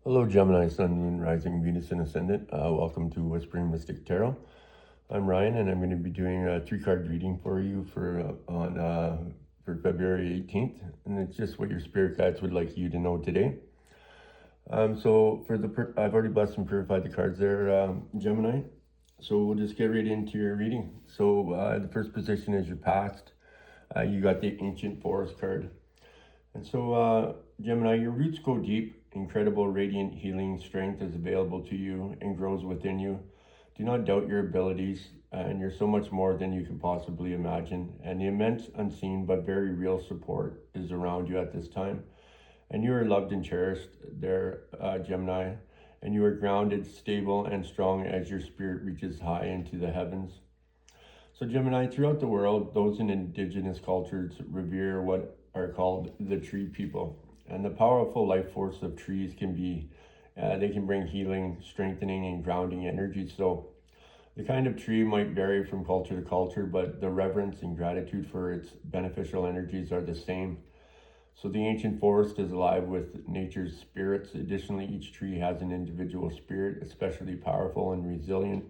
Hello, Gemini, Sun, Moon, Rising, Venus, and Ascendant. Welcome to Whispering Mystic Tarot. I'm Ryan, and I'm going to be doing a three-card reading for you for February 18th, and it's just what your spirit guides would like you to know today. So I've already blessed and purified the cards there, Gemini. So we'll just get right into your reading. So the first position is your past. You got the Ancient Forest card. And so, Gemini, your roots go deep. Incredible radiant healing strength is available to you and grows within you. Do not doubt your abilities, and you're so much more than you can possibly imagine. And the immense, unseen, but very real support is around you at this time. And you are loved and cherished there, Gemini. And you are grounded, stable, and strong as your spirit reaches high into the heavens. So, Gemini, throughout the world, those in indigenous cultures revere what are called the tree people. And the powerful life force of trees they can bring healing, strengthening, and grounding energy. So the kind of tree might vary from culture to culture, but the reverence and gratitude for its beneficial energies are the same. So the ancient forest is alive with nature's spirits. Additionally, each tree has an individual spirit, especially powerful and resilient.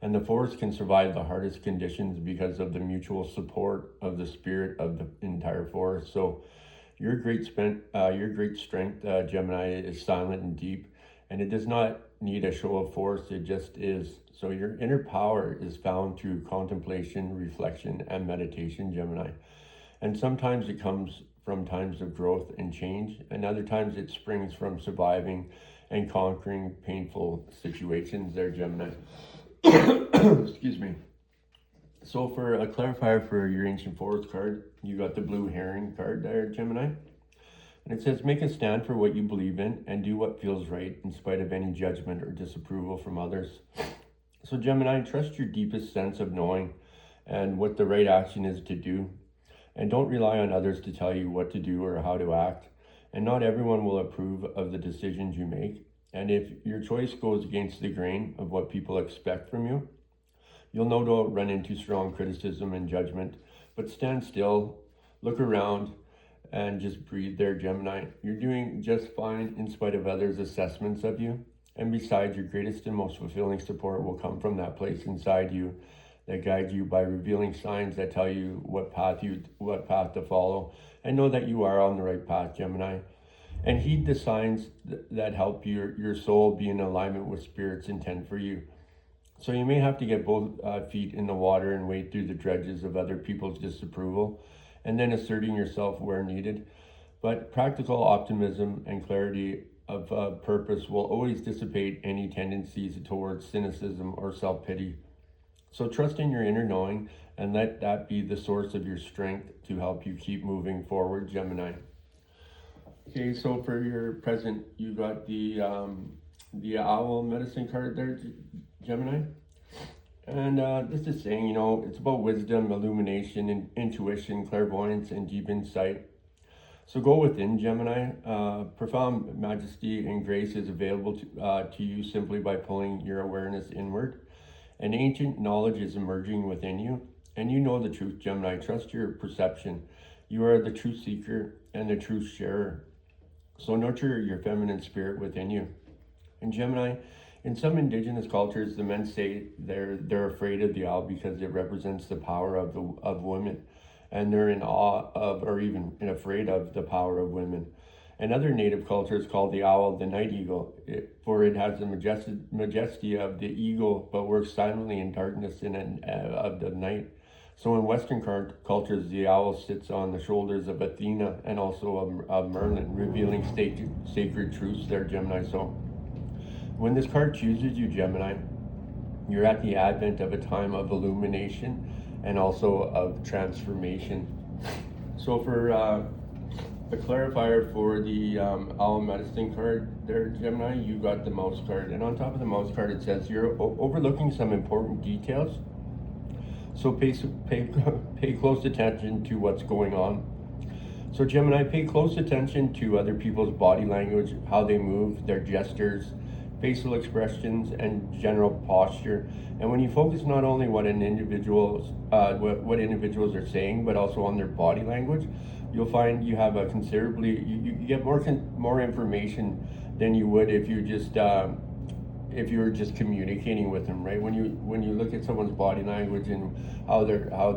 And the forest can survive the hardest conditions because of the mutual support of the spirit of the entire forest. So your great strength, Gemini, is silent and deep, and it does not need a show of force. It just is. So your inner power is found through contemplation, reflection, and meditation, Gemini. And sometimes it comes from times of growth and change, and other times it springs from surviving and conquering painful situations there, Gemini. Excuse me. So for a clarifier for your Ancient Forest card, you got the blue herring card there, Gemini. And it says, make a stand for what you believe in and do what feels right in spite of any judgment or disapproval from others. So Gemini, trust your deepest sense of knowing and what the right action is to do. And don't rely on others to tell you what to do or how to act. And not everyone will approve of the decisions you make. And if your choice goes against the grain of what people expect from you, you'll no doubt run into strong criticism and judgment, but stand still, look around, and just breathe there, Gemini. You're doing just fine in spite of others' assessments of you. And besides, your greatest and most fulfilling support will come from that place inside you that guides you by revealing signs that tell you what path to follow. And know that you are on the right path, Gemini. And heed the signs that help your soul be in alignment with Spirit's intent for you. So you may have to get both feet in the water and wade through the dredges of other people's disapproval, and then asserting yourself where needed. But practical optimism and clarity of purpose will always dissipate any tendencies towards cynicism or self-pity. So trust in your inner knowing and let that be the source of your strength to help you keep moving forward, Gemini. Okay, so for your present, you got the owl medicine card there, Gemini. And this is saying, it's about wisdom, illumination, and intuition, clairvoyance, and deep insight. So go within, Gemini. Profound majesty and grace is available to you simply by pulling your awareness inward. And ancient knowledge is emerging within you. And you know the truth, Gemini. Trust your perception. You are the truth seeker and the truth sharer. So nurture your feminine spirit within you. And Gemini, in some indigenous cultures, the men say they're afraid of the owl because it represents the power of women, and they're in awe of or even afraid of the power of women. And other native cultures call the owl the night eagle, for it has the majesty of the eagle, but works silently in darkness of the night. So in Western cultures, the owl sits on the shoulders of Athena and also of Merlin, revealing sacred truths there, Gemini. So when this card chooses you, Gemini, you're at the advent of a time of illumination and also of transformation. So for a clarifier for the owl medicine card there, Gemini, you got the mouse card. And on top of the mouse card, it says you're overlooking some important details. So pay close attention to what's going on. So Gemini, pay close attention to other people's body language, how they move, their gestures, facial expressions, and general posture. And when you focus not only what individuals are saying, but also on their body language, you'll find you have a considerably, you get more information than you would if you just if you were just communicating with them, right? When you look at someone's body language and how they're how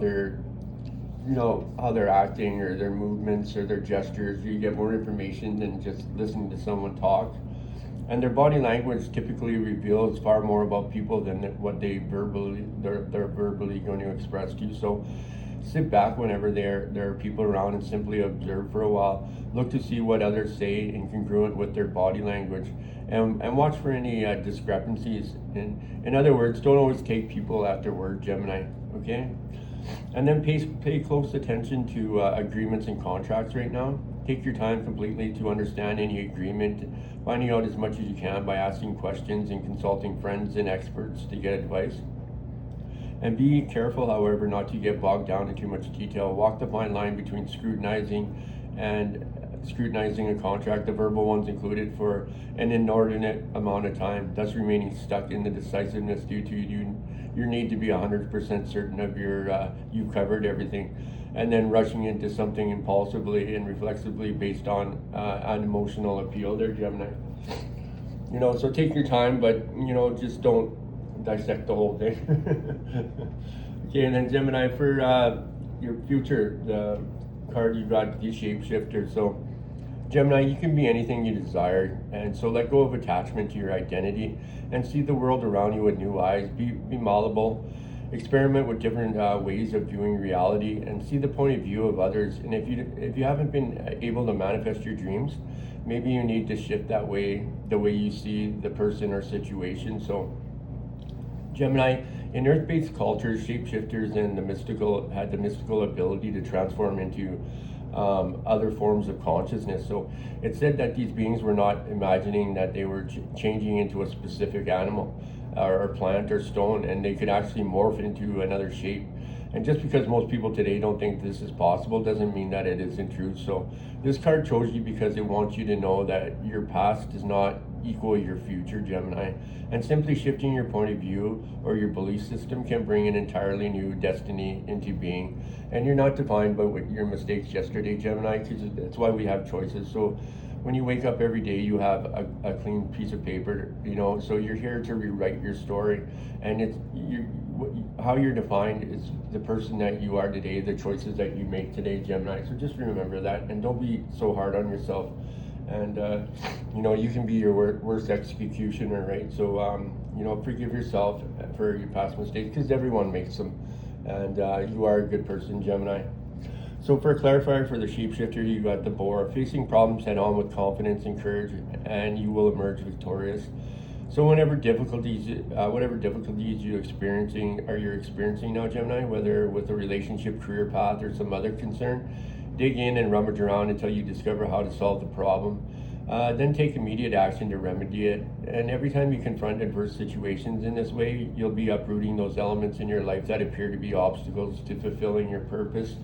they're acting or their movements or their gestures, you get more information than just listening to someone talk. And their body language typically reveals far more about people than what they're verbally going to express to you. So sit back whenever there are people around and simply observe for a while. Look to see what others say incongruent with their body language, and watch for any discrepancies. In other words, don't always take people at their word, Gemini. Okay. And then pay close attention to agreements and contracts right now. Take your time completely to understand any agreement, finding out as much as you can by asking questions and consulting friends and experts to get advice. And be careful, however, not to get bogged down in too much detail. Walk the fine line between scrutinizing a contract, the verbal ones included, for an inordinate amount of time, thus remaining stuck in the decisiveness due to your need to be 100% certain of you've covered everything, and then rushing into something impulsively and reflexively based on an emotional appeal there, Gemini. So take your time, but just don't dissect the whole thing. Okay, and then Gemini, for your future, the card you got, the shapeshifter. So Gemini, you can be anything you desire, and so let go of attachment to your identity and see the world around you with new eyes. Be malleable, experiment with different ways of viewing reality, and see the point of view of others. And if you haven't been able to manifest your dreams, maybe you need to shift the way you see the person or situation. So Gemini, in Earth-based cultures, shapeshifters and had the mystical ability to transform into other forms of consciousness. So it said that these beings were not imagining that they were changing into a specific animal or plant or stone, and they could actually morph into another shape. And just because most people today don't think this is possible doesn't mean that it isn't true. So this card chose you because it wants you to know that your past does not equal your future, Gemini. And simply shifting your point of view or your belief system can bring an entirely new destiny into being. And you're not defined by your mistakes yesterday, Gemini, because that's why we have choices. So when you wake up every day, you have a clean piece of paper, so you're here to rewrite your story. And how you're defined is the person that you are today, the choices that you make today, Gemini. So just remember that, and don't be so hard on yourself. And you can be your worst executioner, right? So forgive yourself for your past mistakes, because everyone makes them, and you are a good person, Gemini. So for a clarifier for the shapeshifter, you got the boar. Facing problems head on with confidence and courage, and you will emerge victorious. So whatever difficulties you're experiencing now, Gemini, whether with a relationship, career path, or some other concern, dig in and rummage around until you discover how to solve the problem. Then take immediate action to remedy it. And every time you confront adverse situations in this way, you'll be uprooting those elements in your life that appear to be obstacles to fulfilling your purpose.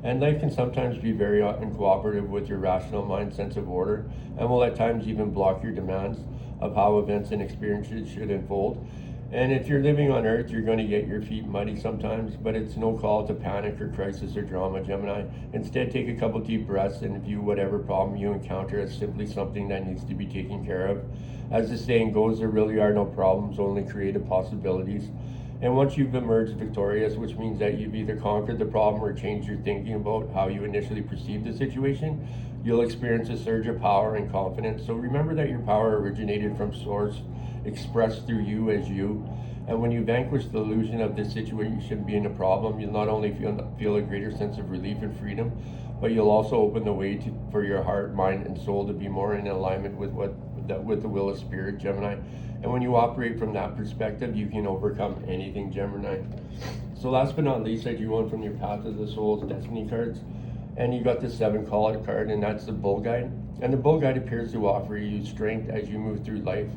And life can sometimes be very uncooperative with your rational mind sense of order, and will at times even block your demands of how events and experiences should unfold. And if you're living on Earth, you're going to get your feet muddy sometimes, but it's no call to panic or crisis or drama, Gemini. Instead, take a couple deep breaths and view whatever problem you encounter as simply something that needs to be taken care of. As the saying goes, there really are no problems, only creative possibilities. And once you've emerged victorious, which means that you've either conquered the problem or changed your thinking about how you initially perceived the situation, you'll experience a surge of power and confidence. So remember that your power originated from source, expressed through you as you. And when you vanquish the illusion of this situation being a problem, you'll not only feel a greater sense of relief and freedom, but you'll also open the way for your heart, mind, and soul to be more in alignment with the will of spirit, Gemini. And when you operate from that perspective, you can overcome anything, Gemini. So last but not least, I drew one from your Path of the Soul's Destiny cards. And you got the 7 call-out card, and that's the Bull Guide. And the Bull Guide appears to offer you strength as you move through life.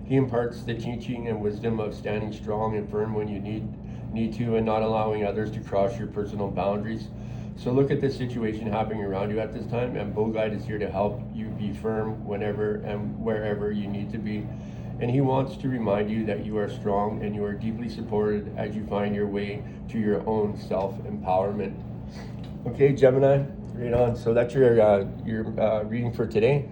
He imparts the teaching and wisdom of standing strong and firm when you need to, and not allowing others to cross your personal boundaries. So look at the situation happening around you at this time, and Bull Guide is here to help you be firm whenever and wherever you need to be. And he wants to remind you that you are strong and you are deeply supported as you find your way to your own self-empowerment. Okay, Gemini, Right on. So that's your reading for today.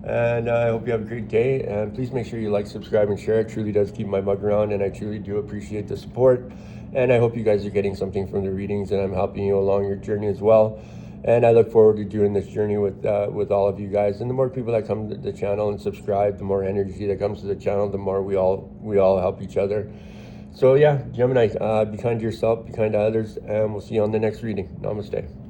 And I hope you have a great day. And please make sure you like, subscribe, and share. It truly does keep my mug around, and I truly do appreciate the support. And I hope you guys are getting something from the readings, and I'm helping you along your journey as well. And I look forward to doing this journey with all of you guys. And the more people that come to the channel and subscribe, the more energy that comes to the channel, the more we all help each other. So yeah, Gemini, be kind to yourself, be kind to others, and we'll see you on the next reading. Namaste.